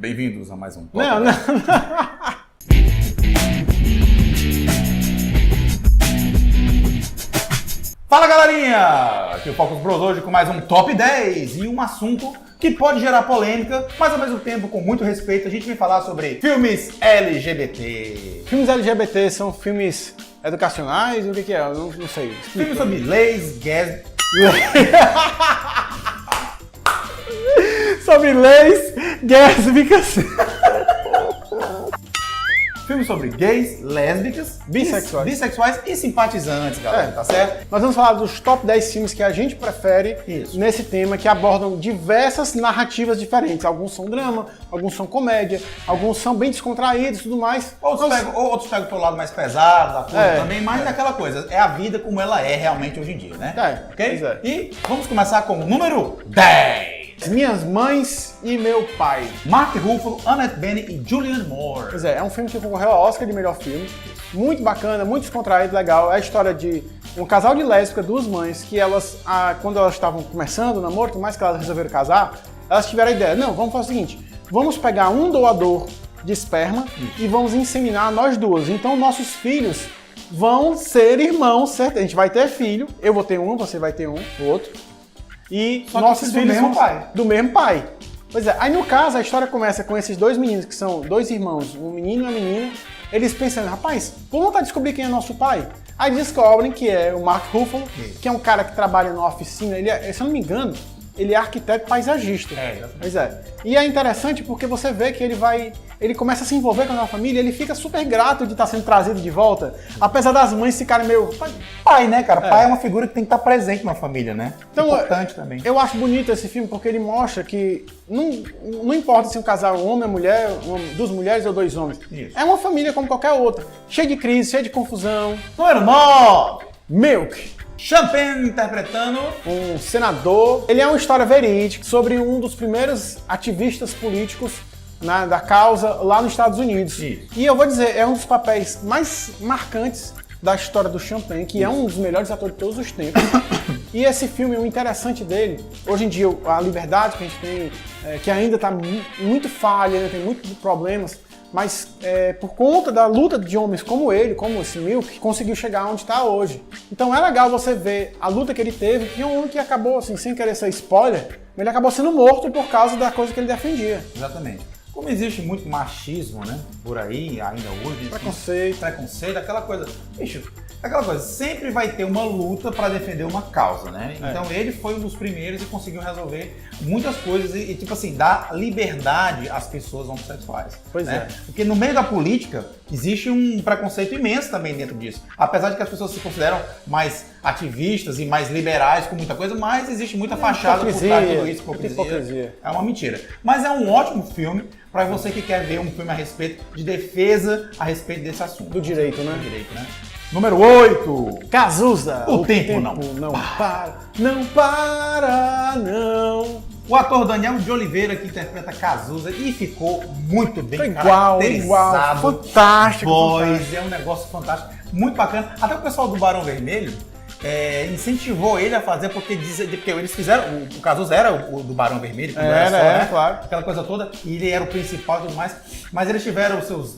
Bem-vindos a mais um Top Não, 10. não. Fala, galerinha! Aqui é o Focus Bros hoje com mais um Top 10 e um assunto que pode gerar polêmica, mas ao mesmo tempo, com muito respeito, a gente vem falar sobre filmes LGBT. Filmes LGBT são filmes educacionais? O que é? Eu não sei. Filmes sobre leis, gays... Sobre leis lésbicas. Filmes sobre gays, lésbicas, bissexuais e simpatizantes, galera, tá certo? Nós vamos falar dos top 10 filmes que a gente prefere nesse tema, que abordam diversas narrativas diferentes. Alguns são drama, alguns são comédia, alguns são bem descontraídos e tudo mais. Outros pegam pelo lado mais pesado da coisa também, mas daquela coisa, é a vida como ela é realmente hoje em dia, né? Ok? E vamos começar com o número 10. Minhas Mães e Meu Pai. Mark Ruffalo, Annette Bening e Julianne Moore. Pois é um filme que concorreu ao Oscar de melhor filme. Muito bacana, muito descontraído, legal. É a história de um casal de lésbicas, duas mães, que elas, quando elas estavam começando o namoro, por mais que elas resolveram casar, elas tiveram a ideia, não, vamos fazer o seguinte, vamos pegar um doador de esperma e vamos inseminar nós duas. Então nossos filhos vão ser irmãos, certo? A gente vai ter filho, eu vou ter um, você vai ter um, o outro. E nossos filhos do mesmo pai. Pois é, aí no caso a história começa com esses dois meninos, que são dois irmãos, um menino e uma menina, eles pensando, rapaz, vamos tentar descobrir quem é nosso pai? Aí descobrem que é o Mark Ruffalo, que é um cara que trabalha numa oficina, ele é, se eu não me engano, ele é arquiteto paisagista. Pois é. E é interessante porque você vê que ele começa a se envolver com a nova família, ele fica super grato de estar sendo trazido de volta, apesar das mães ficarem meio... Pai, né, cara? Pai é uma figura que tem que estar presente na família, né? Então, importante também. Eu acho bonito esse filme porque ele mostra que não importa se um casal é um homem, uma mulher, duas mulheres ou dois homens. Isso. É uma família como qualquer outra, cheia de crise, cheia de confusão. Número 9. Milk. Champagne interpretando um senador. Ele é uma história verídica sobre um dos primeiros ativistas políticos da causa lá nos Estados Unidos. Isso. E eu vou dizer, é um dos papéis mais marcantes da história do Champagne, que é um dos melhores atores de todos os tempos. E esse filme, o interessante dele, hoje em dia, a liberdade que a gente tem, que ainda está muito falha, ainda tem muitos problemas, mas por conta da luta de homens como ele, como esse Milk, conseguiu chegar onde está hoje. Então é legal você ver a luta que ele teve, que é um homem que acabou, assim, sem querer ser spoiler, ele acabou sendo morto por causa da coisa que ele defendia. Exatamente. Como existe muito machismo, né, por aí, ainda hoje... Preconceito, aquela coisa... Bicho, aquela coisa, sempre vai ter uma luta para defender uma causa, né? Então ele foi um dos primeiros e conseguiu resolver muitas coisas e tipo assim, dar liberdade às pessoas homossexuais. Pois né? Porque no meio da política existe um preconceito imenso também dentro disso. Apesar de que as pessoas se consideram mais ativistas e mais liberais com muita coisa, mas existe muita fachada por trás de tudo isso, hipocrisia. É uma mentira. Mas é um ótimo filme para você que quer ver um filme a respeito de defesa a respeito desse assunto. Do direito, né? Do direito, né? Número 8. Cazuza. O tempo não para. Não para, não. O ator Daniel de Oliveira, que interpreta Cazuza, e ficou muito bem caracterizado. Fantástico. Voz, é um negócio fantástico. Muito bacana. Até o pessoal do Barão Vermelho incentivou ele a fazer, porque eles fizeram, o Cazuza era o do Barão Vermelho, né? Claro. Aquela coisa toda, e ele era o principal e tudo mais, mas eles tiveram os seus,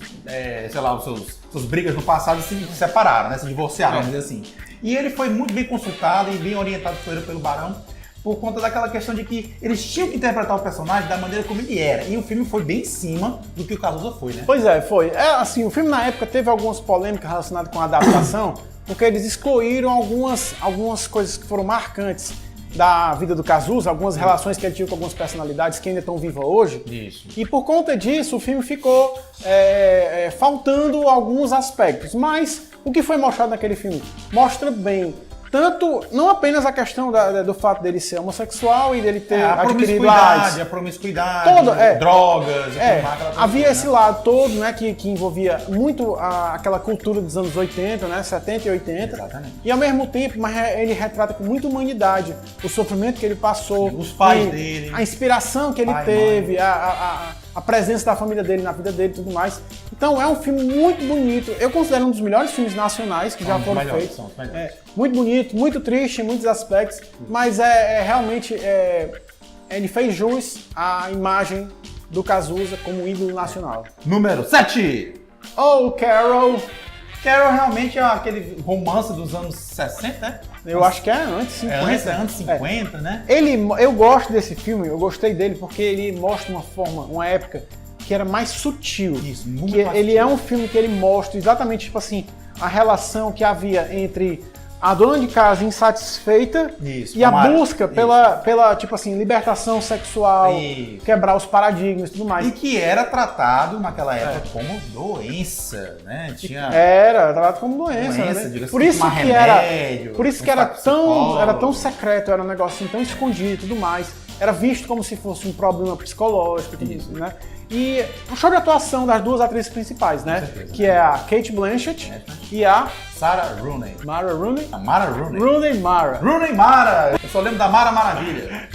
suas brigas no passado e se separaram, né? Se divorciaram, vamos dizer assim. E ele foi muito bem consultado e bem orientado pelo Barão, por conta daquela questão de que eles tinham que interpretar o personagem da maneira como ele era. E o filme foi bem em cima do que o Cazuza foi, né? Pois é, foi. Assim, o filme na época teve algumas polêmicas relacionadas com a adaptação, porque eles excluíram algumas coisas que foram marcantes da vida do Cazuza, algumas relações que ele tinha com algumas personalidades que ainda estão vivas hoje. Isso. E por conta disso, o filme ficou faltando alguns aspectos. Mas o que foi mostrado naquele filme mostra bem, tanto, não apenas a questão do fato dele ser homossexual e dele ter adquirido AIDS. A promiscuidade, drogas, havia esse lado todo, né, que envolvia muito aquela cultura dos anos 80, né, 70 e 80. Exatamente. E ao mesmo tempo, mas ele retrata com muita humanidade o sofrimento que ele passou, os pais dele, a inspiração que ele teve, a presença da família dele na vida dele e tudo mais. Então é um filme muito bonito. Eu considero um dos melhores filmes nacionais que já foram feitos. Muito bonito, muito triste em muitos aspectos, mas realmente ele fez jus à imagem do Cazuza como ídolo nacional. Número 7. Oh, Carol! Carol realmente é aquele romance dos anos 60, né? Eu acho que é antes 50. É antes 50, né? Eu gosto desse filme, eu gostei dele porque ele mostra uma época que era mais sutil. Isso, muito que mais ele sutil. é um filme que ele mostra exatamente, tipo assim, a relação que havia entre a dona de casa insatisfeita Isso, e a Mara. busca pela, tipo assim, libertação sexual, Isso. quebrar os paradigmas e tudo mais. E que era tratado naquela época como doença, né? Tinha Era tratado como doença, né? diga-se, Por isso tomar que remédio, por isso que era psicólogo. tão secreto, era um negócio assim, tão escondido e tudo mais. Era visto como se fosse um problema psicológico, tudo isso, né? E o show de atuação das duas atrizes principais, né? certeza. Que é a Kate Blanchett e a Sarah Rooney. Mara Rooney. A Mara Rooney. Rooney Mara. Rooney Mara. Eu só lembro da Mara Maravilha.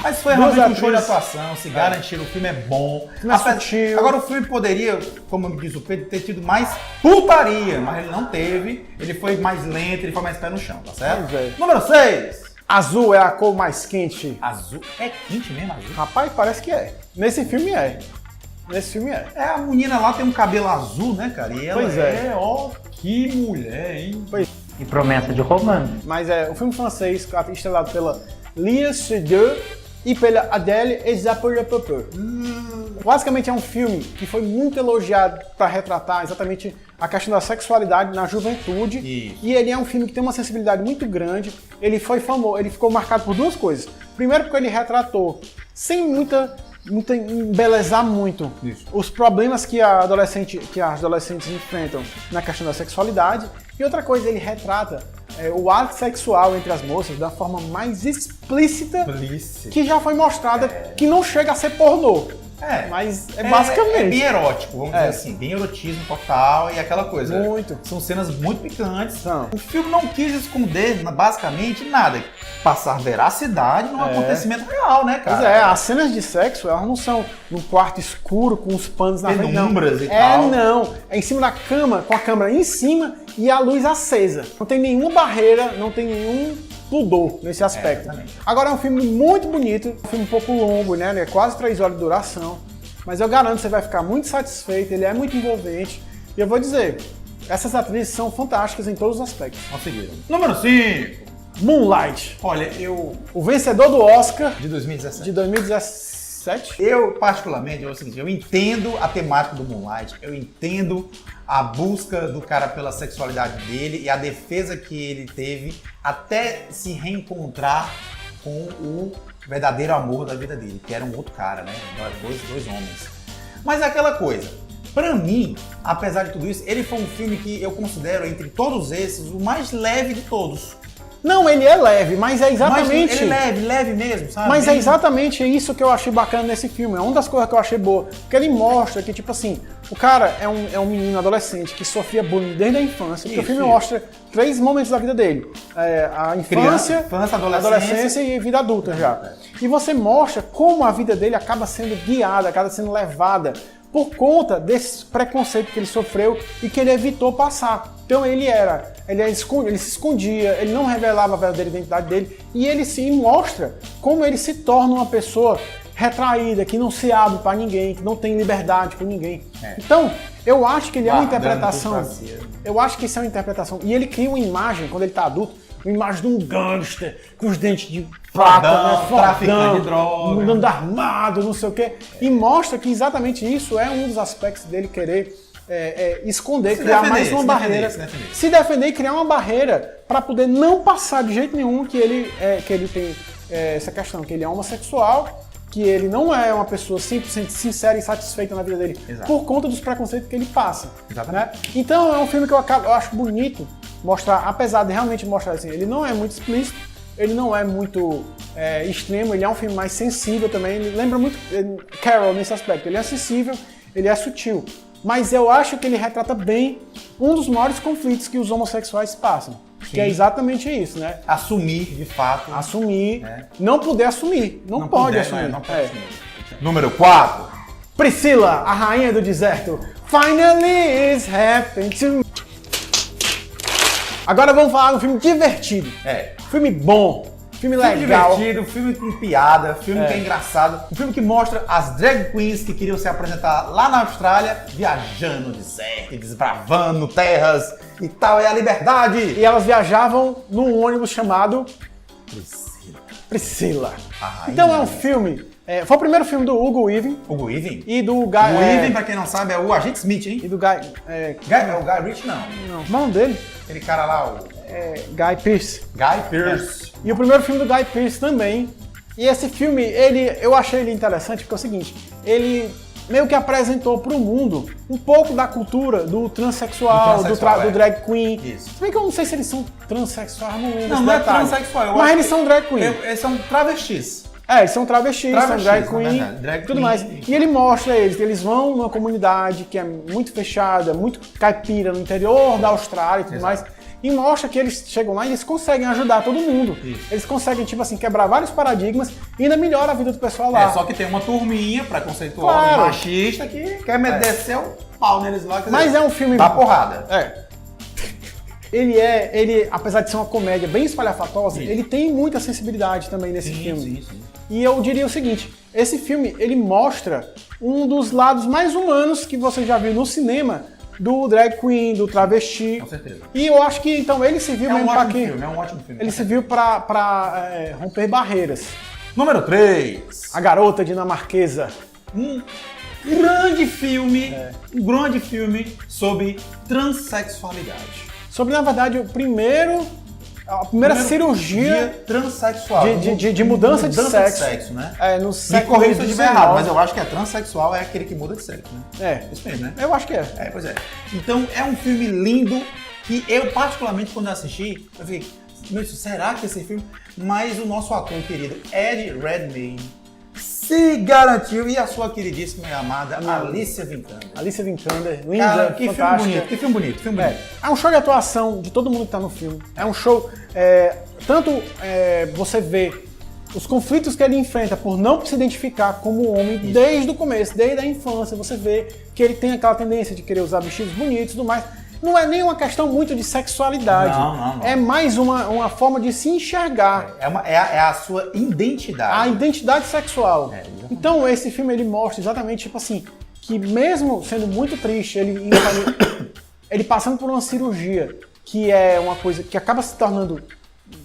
Mas foi Duas realmente um show de atrizes. atuação, se garantiram, o filme é bom. filme é sutil. Agora o filme poderia, como me diz o Pedro, ter tido mais putaria, mas ele não teve. Ele foi mais lento, ele foi mais pé no chão, tá certo? Pois é. Número 6. Azul é a cor mais quente. Azul. É quente mesmo, azul? Rapaz, parece que é. Nesse filme é. Nesse filme é. É, a menina lá tem um cabelo azul, né, cara? E ela Pois é. ó, que mulher, hein? E promessa de romance. Mas é um filme francês estrelado pela Léa Seydoux e pela Adèle Exarchopoulos. Basicamente é um filme que foi muito elogiado para retratar exatamente a questão da sexualidade na juventude. Isso. E ele é um filme que tem uma sensibilidade muito grande. Ele foi famoso, ele ficou marcado por duas coisas. Primeiro porque ele retratou sem muita embelezar muito Isso. os problemas que as adolescentes enfrentam na questão da sexualidade. E outra coisa, ele retrata o ato sexual entre as moças da forma mais explícita que já foi mostrada, que não chega a ser pornô. Mas é basicamente. É bem erótico, vamos É. dizer assim, bem erotismo total e aquela coisa. Muito. São cenas muito picantes. São. O filme não quis esconder basicamente nada. Passar veracidade num acontecimento real, né, cara? Pois é, as cenas de sexo, elas não são num quarto escuro com os panos na frente, não. Penumbras e tal. Não. É em cima da cama, com a câmera em cima e a luz acesa. Não tem nenhuma barreira, não tem nenhum pudor nesse aspecto. exatamente. Agora é um filme muito bonito, um filme um pouco longo, né? Ele é quase 3 horas de duração. Mas eu garanto que você vai ficar muito satisfeito, ele é muito envolvente. E eu vou dizer, essas atrizes são fantásticas em todos os aspectos. Conseguiram. Número 5. Moonlight, Olha, o vencedor do Oscar de 2017. de 2017. Eu, particularmente, é o seguinte, eu entendo a temática do Moonlight, eu entendo a busca do cara pela sexualidade dele e a defesa que ele teve até se reencontrar com o verdadeiro amor da vida dele, que era um outro cara, né? Dois homens. Mas é aquela coisa, pra mim, apesar de tudo isso, ele foi um filme que eu considero, entre todos esses, o mais leve de todos. Não, ele é leve, mas é exatamente. Mas ele é leve mesmo, sabe? Mas é Bem- exatamente isso que eu achei bacana nesse filme. É uma das coisas que eu achei boa. Porque ele mostra que, tipo assim, o cara é um menino adolescente que sofria bullying desde a infância. Porque o filme Isso. mostra 3 momentos da vida dele. A infância, Infância, adolescência e vida adulta já. E você mostra como a vida dele acaba sendo guiada, acaba sendo levada por conta desse preconceito que ele sofreu e que ele evitou passar. Então ele se escondia, ele não revelava a verdadeira identidade dele e ele se mostra como ele se torna uma pessoa retraída, que não se abre para ninguém, que não tem liberdade com ninguém. Então, eu acho que ele é uma Guardando interpretação. tudo pra si. Eu acho que isso é uma interpretação. E ele cria uma imagem, quando ele tá adulto, uma imagem de um gangster com os dentes de prata, Fodão, traficante de droga. andando armado, não sei o quê. E mostra que exatamente isso é um dos aspectos dele querer esconder, Se criar defender, mais uma se barreira. defender. Se defender e criar uma barreira para poder não passar de jeito nenhum que ele tem essa questão, que ele é homossexual, que ele não é uma pessoa 100% sincera e satisfeita na vida dele, Exato. por conta dos preconceitos que ele passa. Exatamente. Né? Então é um filme que eu acho bonito mostrar, apesar de realmente mostrar assim, ele não é muito explícito, ele não é muito extremo, ele é um filme mais sensível também, ele lembra muito Carol nesse aspecto, ele é acessível, ele é sutil, mas eu acho que ele retrata bem um dos maiores conflitos que os homossexuais passam, que é exatamente isso, né? Assumir, de fato. Assumir, não poder assumir, não pode puder, assumir. não pode assumir. Número 4. Priscila, a rainha do deserto. Finally it's happened to me. Agora vamos falar de um filme divertido. Filme bom. Filme Filme legal. divertido, filme com piada, filme que é engraçado. Um filme que mostra as drag queens que queriam se apresentar lá na Austrália, viajando no deserto, desbravando terras e tal, é a liberdade. E elas viajavam num ônibus chamado Priscila. Ai, Então é um filme... foi o primeiro filme do Hugo Weaving Hugo Weaving? e do Guy... O Weaving, pra quem não sabe, é o Agente Smith, hein? E do Guy... É o Guy Ritchie, não. Não, como é o nome dele? Aquele cara lá, o Guy Pearce. Guy Pearce. E o primeiro filme do Guy Pearce também. E esse filme, eu achei ele interessante porque é o seguinte, ele meio que apresentou pro mundo um pouco da cultura do transexual, do drag queen. Isso. Se bem que eu não sei se eles são transexuais, não lembro. Não é transexual. Mas eles são drag queen. Eles são travestis. Eles são travestis, são drag queen, tudo mais. E ele mostra eles vão numa comunidade que é muito fechada, muito caipira no interior da Austrália e tudo mais. E mostra que eles chegam lá e eles conseguem ajudar todo mundo. Isso. Eles conseguem, tipo assim, quebrar vários paradigmas e ainda melhora a vida do pessoal lá. Só que tem uma turminha preconceituosa, Claro. machista, que quer descer o pau neles lá. Mas é um filme... Dá porrada. Ele, apesar de ser uma comédia bem espalhafatosa, ele tem muita sensibilidade também nesse filme. Sim. E eu diria o seguinte, esse filme, ele mostra um dos lados mais humanos que você já viu no cinema do drag queen, do travesti. Com certeza. E eu acho que, então, ele serviu mesmo pra quê? É um ótimo filme. Ele serviu pra romper barreiras. Número 3. A Garota Dinamarquesa. Um grande filme, um grande filme sobre transexualidade. Sobre, na verdade, a primeira cirurgia transexual. de mudança de sexo. Né? No Me século corrija se eu estiver errado, mas XIX. eu acho que transexual é aquele que muda de sexo, né? Isso mesmo, né? Eu acho que é. Pois é. Então, é um filme lindo que eu, particularmente, quando eu assisti, eu fiquei, meu Deus, será que esse filme... Mas o nosso ator querido, Ed Redmayne, se garantiu, e a sua queridíssima e amada Alicia Vikander. Alicia Vikander, linda, Cara, que fantástica. filme bonito. É um show de atuação de todo mundo que tá no filme. É um show... você vê os conflitos que ele enfrenta por não se identificar como homem desde o começo, desde a infância. Você vê que ele tem aquela tendência de querer usar vestidos bonitos e tudo mais. Não é nem uma questão muito de sexualidade. Não. É mais uma forma de se enxergar. É a sua identidade. A identidade sexual. Então, esse filme, ele mostra exatamente, tipo assim, que mesmo sendo muito triste, ele passando por uma cirurgia, que é uma coisa que acaba se tornando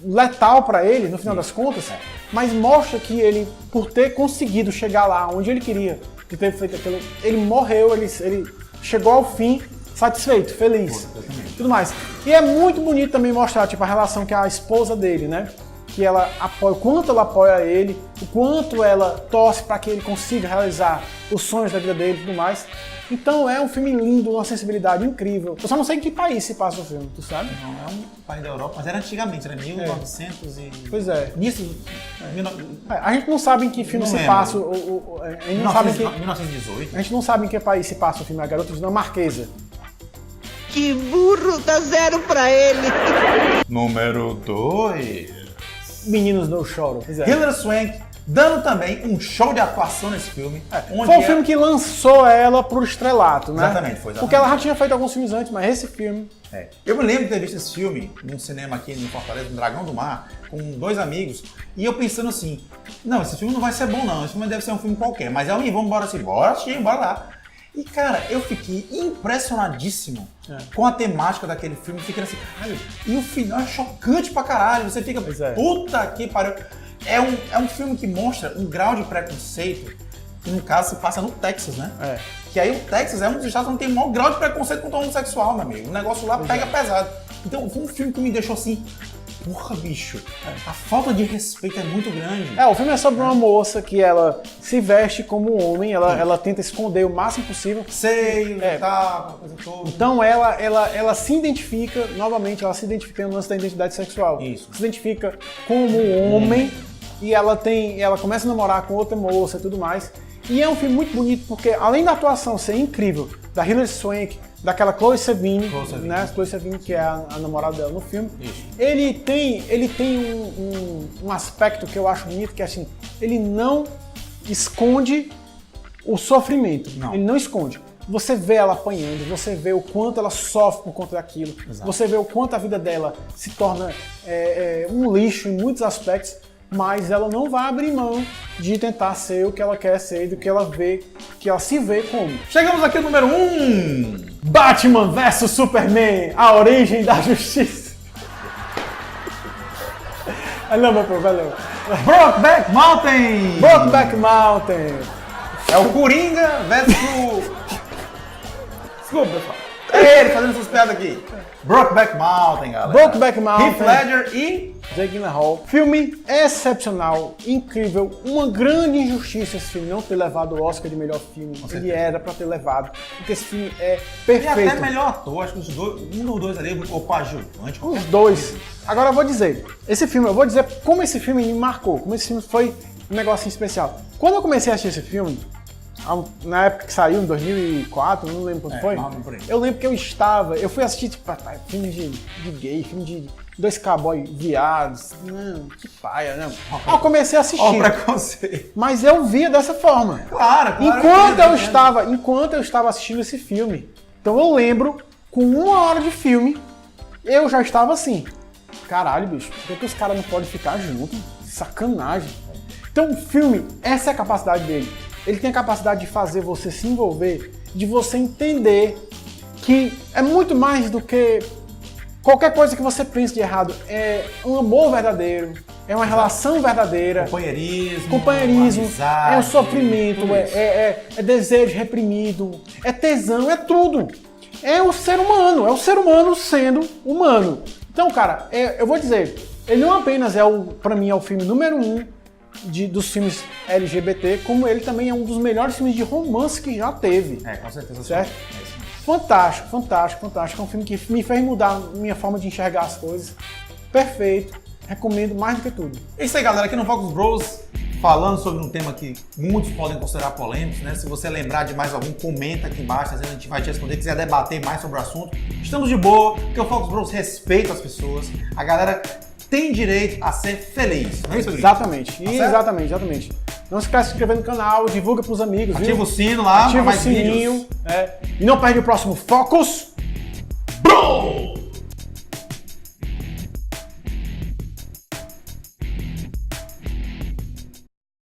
letal para ele, no final das contas, mas mostra que ele, por ter conseguido chegar lá onde ele queria, de ter feito aquilo, ele morreu, ele chegou ao fim satisfeito, feliz, tudo mais. E é muito bonito também mostrar, tipo, a relação que a esposa dele, né? Que ela apoia, o quanto ela apoia ele, o quanto ela torce para que ele consiga realizar os sonhos da vida dele e tudo mais. Então é um filme lindo, uma sensibilidade incrível. Eu só não sei em que país se passa o filme, tu sabe? Não, é um país da Europa, mas era antigamente, era 1900 e... Pois é. Nisso... A gente não sabe em que filme se passa a gente não sabe em que... 1918. A gente não sabe em que país se passa o filme A Garota Dinamarquesa. Que burro, dá 0 pra ele. Número 2. Meninos Não Choram. Hilary Swank dando também um show de atuação nesse filme. Foi o filme que lançou ela pro estrelato, né? Exatamente, foi. Porque ela já tinha feito alguns filmes antes, mas esse filme... Eu me lembro de ter visto esse filme num cinema aqui em Fortaleza, no Dragão do Mar, com 2 amigos, e eu pensando assim, não, esse filme não vai ser bom não, esse filme deve ser um filme qualquer, mas aí vamos embora assim, bora assistir, bora lá. E, cara, eu fiquei impressionadíssimo com a temática daquele filme. Fiquei assim, caralho, e o final é chocante pra caralho. Você fica, puta que pariu. É um filme que mostra um grau de preconceito, que no caso se passa no Texas, né? Que aí o Texas é um dos estados onde tem o maior grau de preconceito contra o homossexual, meu amigo. O negócio lá pega pesado. Então, foi um filme que me deixou assim... Porra, bicho, a falta de respeito é muito grande. O filme é sobre uma moça que ela se veste como homem, ela tenta esconder o máximo possível. Seio, tá, coisa toda. Então ela se identifica, novamente, ela se identifica no lance da identidade sexual. Isso. Se identifica como homem e ela começa a namorar com outra moça e tudo mais. E é um filme muito bonito porque, além da atuação ser incrível, da Hilary Swank, daquela Chloe Sevigny, né? Chloe Sevigny, que é a namorada dela no filme. Isso. Ele tem um aspecto que eu acho bonito, que é assim, ele não esconde o sofrimento. Ele não esconde. você vê ela apanhando, você vê o quanto ela sofre por conta daquilo, você vê o quanto a vida dela se torna um lixo em muitos aspectos, mas ela não vai abrir mão de tentar ser o que ela quer ser, do que ela vê, que ela se vê como. Chegamos aqui no número 1. Batman vs Superman, a origem da justiça. Valeu. Brokeback Mountain. Brokeback Mountain. É o Coringa versus... Desculpa, pessoal. É ele fazendo essas piadas aqui. Brokeback Mountain, galera. Brokeback Mountain. Heath Ledger e... Jake Gyllenhaal. Filme excepcional, incrível. Uma grande injustiça esse filme não ter levado o Oscar de melhor filme. Ele era pra ter levado, porque esse filme é perfeito. E até melhor ator, acho que os dois, um dos dois ali, ou coadjuvante. Os dois. Agora eu vou dizer, eu vou dizer como esse filme me marcou, como esse filme foi um negocinho especial. Quando eu comecei a assistir esse filme, na época que saiu, em 2004, não lembro quando foi, eu lembro que eu fui assistir tipo, filme de gay, filme de dois cowboy viados, não, que paia, né? Eu comecei a assistir. Ó, o preconceito. Mas eu via dessa forma. Claro. Enquanto eu estava assistindo esse filme. Então eu lembro, com 1 hora de filme, eu já estava assim, caralho, bicho, por que os caras não podem ficar juntos? Sacanagem. Então o filme, essa é a capacidade dele. Ele tem a capacidade de fazer você se envolver, de você entender que é muito mais do que qualquer coisa que você pense de errado. É um amor verdadeiro, é uma relação verdadeira. Companheirismo, amizade, é o sofrimento, é desejo reprimido, é tesão, é tudo. É o ser humano sendo humano. Então, cara, eu vou dizer, ele não apenas pra mim, é o filme número 1 dos filmes LGBT, como ele também é um dos melhores filmes de romance que já teve. Com certeza. Certo? Fantástico. É um filme que me fez mudar minha forma de enxergar as coisas. Perfeito. Recomendo mais do que tudo. É isso aí, galera. Aqui no Focus Bros, falando sobre um tema que muitos podem considerar polêmico, né? Se você lembrar de mais algum, comenta aqui embaixo. Às vezes a gente vai te responder. Quiser debater mais sobre o assunto, estamos de boa, porque o Focus Bros respeita as pessoas. A galera tem direito a ser feliz. Não é isso, Exatamente. Exatamente. Não se esqueça de se inscrever no canal, divulga pros amigos. Ativa o sino lá, ativa o sininho. E não perde o próximo Focus.